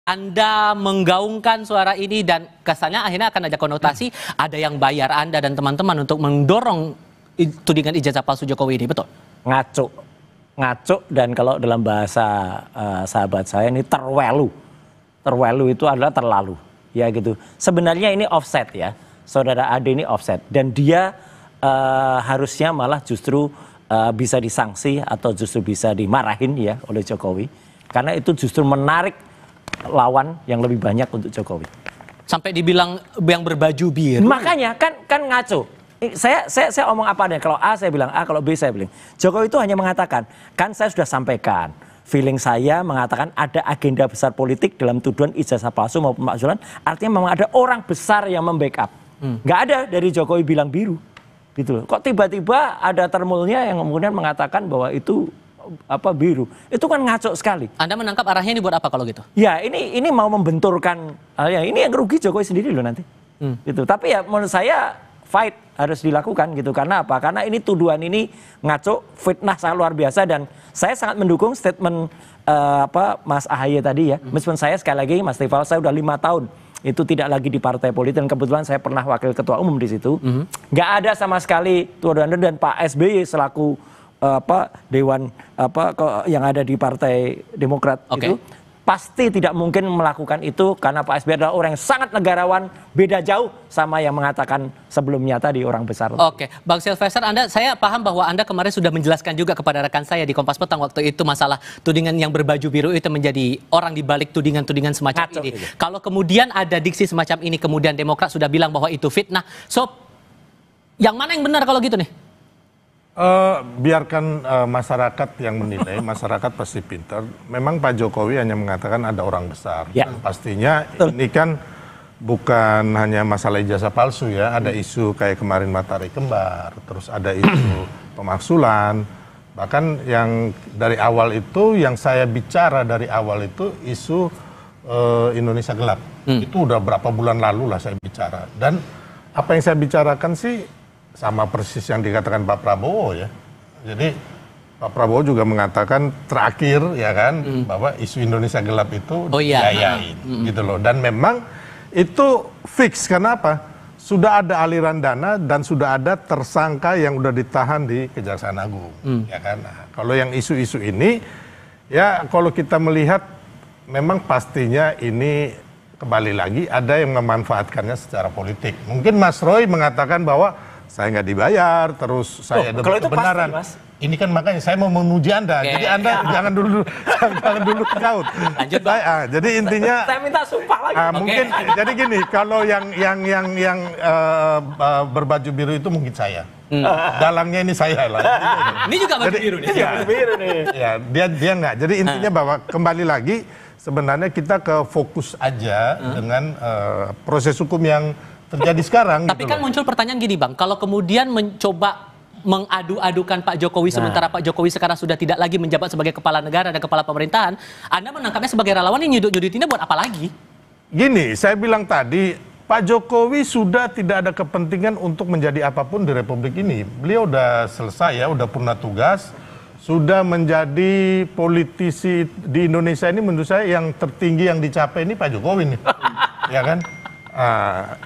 Anda menggaungkan suara ini dan kesannya akhirnya akan ada konotasi ada yang bayar Anda dan teman-teman untuk mendorong tudingan ijazah palsu Jokowi ini, betul? Ngaco dan kalau dalam bahasa sahabat saya ini terwelu itu adalah terlalu, ya gitu. Sebenarnya ini offset ya, saudara Ade ini offset dan dia harusnya malah justru bisa disanksi atau justru bisa dimarahin ya oleh Jokowi karena itu justru menarik lawan yang lebih banyak untuk Jokowi. Sampai dibilang yang berbaju biru. Makanya kan ngaco. Saya omong apa adanya. Kalau A saya bilang A, kalau B saya bilang. Jokowi itu hanya mengatakan, kan saya sudah sampaikan. Feeling saya mengatakan ada agenda besar politik dalam tuduhan ijazah palsu maupun pemakzulan. Artinya memang ada orang besar yang membackup. Nggak ada dari Jokowi bilang biru. Gitu loh. Kok tiba-tiba ada termulnya yang kemudian mengatakan bahwa itu biru. Itu kan ngaco sekali. Anda menangkap arahnya ini buat apa kalau gitu? Ya ini mau membenturkan, ini yang rugi Jokowi sendiri loh nanti. Gitu. Tapi ya menurut saya fight harus dilakukan gitu. Karena apa? Karena ini tuduhan ini ngaco, fitnah sangat luar biasa dan saya sangat mendukung statement Mas Ahaye tadi ya. Meskipun saya sekali lagi Mas Tifal, saya udah 5 tahun itu tidak lagi di partai politik dan kebetulan saya pernah wakil ketua umum di situ. Nggak ada sama sekali tuduhan dan Pak SBY selaku dewan yang ada di Partai Demokrat itu pasti tidak mungkin melakukan itu karena Pak SBY adalah orang yang sangat negarawan, beda jauh sama yang mengatakan sebelumnya tadi orang besar. Oke, Bang Sylvester, saya paham bahwa Anda kemarin sudah menjelaskan juga kepada rekan saya di Kompas Petang waktu itu masalah tudingan yang berbaju biru itu menjadi orang di balik tudingan-tudingan semacam ini. Kalau kemudian ada diksi semacam ini, kemudian Demokrat sudah bilang bahwa itu fitnah, so yang mana yang benar kalau gitu nih? Biarkan masyarakat yang menilai, masyarakat pasti pintar. Memang Pak Jokowi hanya mengatakan ada orang besar. Ya. Dan pastinya ini kan bukan hanya masalah ijazah palsu ya, ada isu kayak kemarin matahari kembar, terus ada isu pemaksulan. Bahkan yang dari awal itu, yang saya bicara dari awal itu isu Indonesia gelap. Itu udah berapa bulan lalu lah saya bicara. Dan apa yang saya bicarakan sih sama persis yang dikatakan Pak Prabowo ya. Jadi Pak Prabowo juga mengatakan terakhir ya kan bahwa isu Indonesia gelap itu diayain gitu loh. Dan memang itu fix, kenapa? Sudah ada aliran dana dan sudah ada tersangka yang udah ditahan di Kejaksaan Agung ya kan. Nah, kalau yang isu-isu ini ya kalau kita melihat memang pastinya ini kembali lagi ada yang memanfaatkannya secara politik. Mungkin Mas Roy mengatakan bahwa saya nggak dibayar, terus saya ada kebenaran. Ini kan makanya saya mau menguji Anda. Jadi Anda jangan dulu taut. Lanjut, jadi intinya saya minta sumpah lagi. Mungkin jadi gini, kalau yang berbaju biru itu mungkin saya. Dalangnya ini saya lah. Ini juga baju biru nih. Ya, dia nggak. Jadi intinya bahwa kembali lagi sebenarnya kita ke fokus aja dengan proses hukum yang terjadi sekarang. Tapi kan muncul pertanyaan gini Bang, kalau kemudian mencoba mengadu-adukan Pak Jokowi sementara Pak Jokowi sekarang sudah tidak lagi menjabat sebagai kepala negara dan kepala pemerintahan, Anda menangkapnya sebagai relawan yang nyudut-nyudutinnya buat apa lagi? Gini, saya bilang tadi, Pak Jokowi sudah tidak ada kepentingan untuk menjadi apapun di Republik ini. Beliau udah selesai ya, udah purna tugas, sudah menjadi politisi di Indonesia ini menurut saya yang tertinggi yang dicapai ini Pak Jokowi nih, ya kan?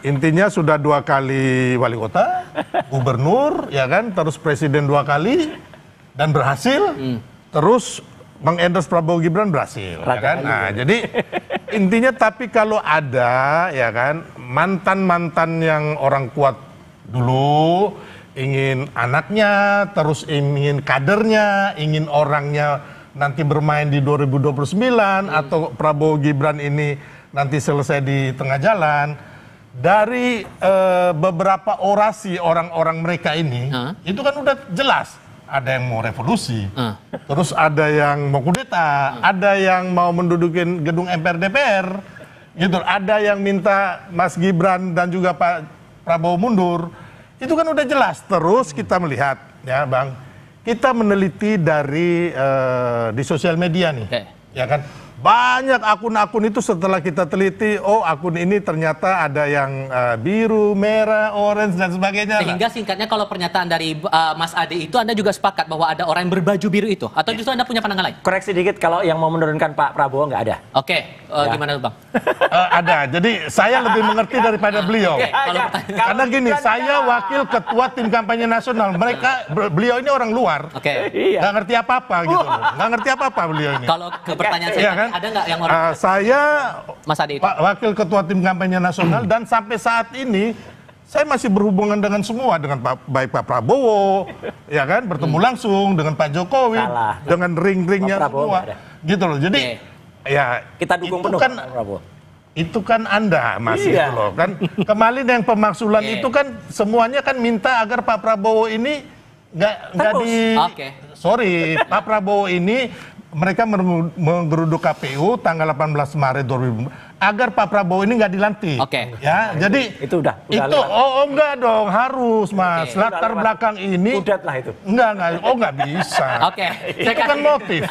Intinya sudah 2 kali wali kota, gubernur, ya kan, terus presiden 2 kali dan berhasil, terus mengendorse Prabowo Gibran berhasil, ya kan. Nah, jadi intinya tapi kalau ada, ya kan, mantan yang orang kuat dulu ingin anaknya, terus ingin kadernya, ingin orangnya nanti bermain di 2029 atau Prabowo Gibran ini nanti selesai di tengah jalan. Dari beberapa orasi orang-orang mereka ini, itu kan udah jelas. Ada yang mau revolusi, terus ada yang mau kudeta, ada yang mau mendudukin gedung MPR DPR, gitu. Ada yang minta Mas Gibran dan juga Pak Prabowo mundur. Itu kan udah jelas. Terus kita melihat, ya Bang, kita meneliti dari di sosial media nih, ya kan. banyak akun-akun itu setelah kita teliti, oh akun ini ternyata ada yang biru, merah, orange dan sebagainya. Sehingga singkatnya kalau pernyataan dari Mas Ade itu Anda juga sepakat bahwa ada orang yang berbaju biru itu, atau justru Anda punya pandangan lain? Koreksi dikit, kalau yang mau menurunkan Pak Prabowo nggak ada. Oke, gimana Bang? Ada, jadi saya lebih mengerti daripada beliau. Karena gini, saya wakil ketua tim kampanye nasional. Beliau ini orang luar, nggak ngerti apa-apa gitu loh. Nggak ngerti apa-apa beliau ini. Kalau ke pertanyaan saya, kan? ada nggak yang orang saya Mas Ade itu? wakil ketua tim kampanye nasional dan sampai saat ini saya masih berhubungan dengan semua, dengan baik Pak Prabowo, ya kan, bertemu langsung dengan Pak Jokowi, dengan ring-ringnya semua, gitu loh. Jadi ya kita dukung penuh kan, Pak Prabowo. itu kan Anda masih gitu loh kan. Kemarin yang pemaksulan itu kan semuanya kan minta agar Pak Prabowo ini nggak di sorry, Pak Prabowo ini mereka menggeruduk KPU tanggal 18 Maret 2020 agar Pak Prabowo ini nggak dilantik. Ya, jadi itu udah enggak dong, harus Mas. Latar belakang ini udah lah itu. Enggak, oh nggak bisa. Itu kan motif.